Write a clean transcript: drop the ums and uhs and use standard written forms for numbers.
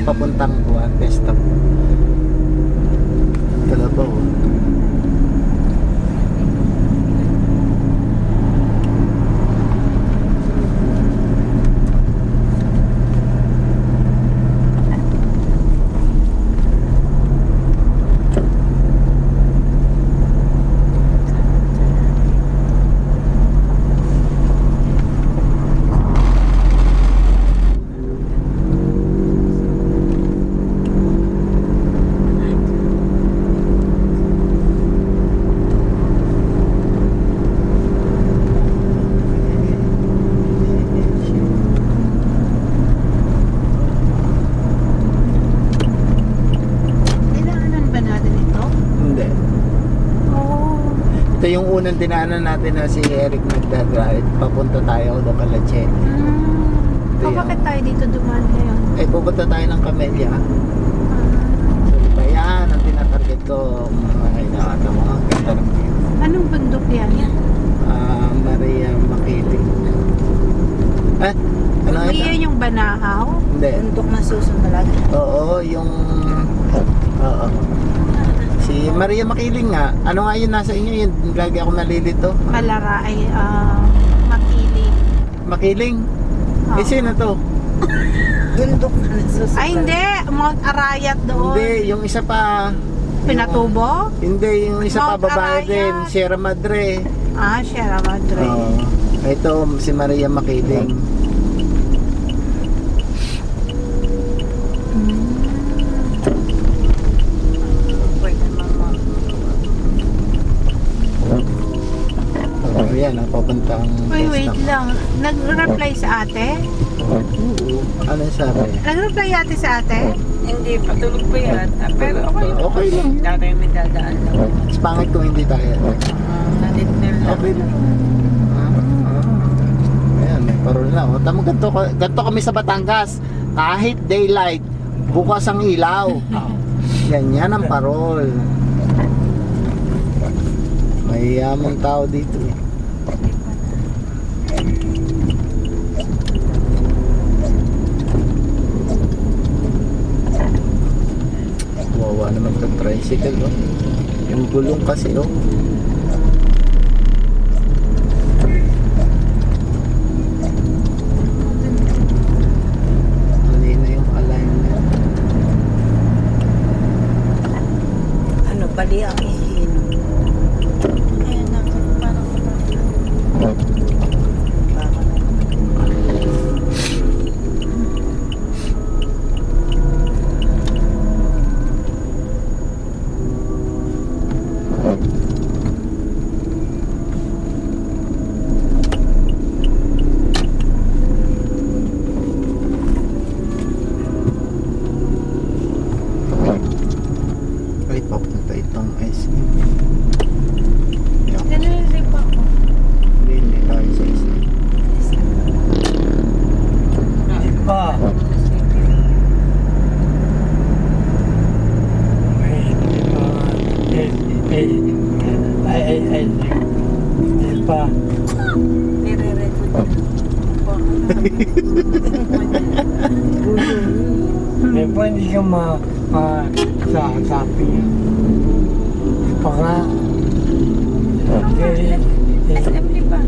papuntang Buwan, Pesta. Kalabaw. Ito yung unang dinaanan natin na si Eric nagdadrive. Papunta tayo doon Kalache. Bakit tayo dito dumaan ngayon? Eh, pupunta tayo ng Camellia. So, diba yan ang tinatarget ko. Ay, nakata mo. Ang ganda ng view. Anong bundok yan? Maria Makiling. Ano ito? Yan yung Banahaw? Hindi. Bundok na susunod. Oo, yung... Oo. Si Maria Makiling nga. Ano nga yun nasa inyo? Yun, lagi ako nalilito. Malara ay Makiling. Makiling? Eh, sino to? Bundok na susunod. Ay, hindi. Mount Arayat doon. Hindi, yung isa pa... Pinatubo? Hindi, yung isa pa Mount babae Arayat. din. Sierra Madre. Sierra Madre. Ito, si Maria Makiling. Yan, papuntang Wait lang. Nag-reply sa ate? Ano sabi? Nag-reply ate sa ate? Hindi, patulog pa yata. Pero Okay lang. Dati may dadaan lang. Mas pangit kung hindi tayo. Nandito lang. Okay lang. Ayan, may parol na. Tama, ganito kami sa Batangas. Kahit daylight, bukas ang ilaw. Ganyan ang parol. May yamang tao dito eh. Wawa naman itong tricycle, oh. Yung gulong kasi, oh. Mali na yung alignment. Ano, bali ang ihinom. Ayan na, parang Ay, papunta itong SM. Nalilip ako. Hindi tayo sa SM. Iba. Iba. nire-record. Iba hindi ka masasabi. Iba nga. SM di ba?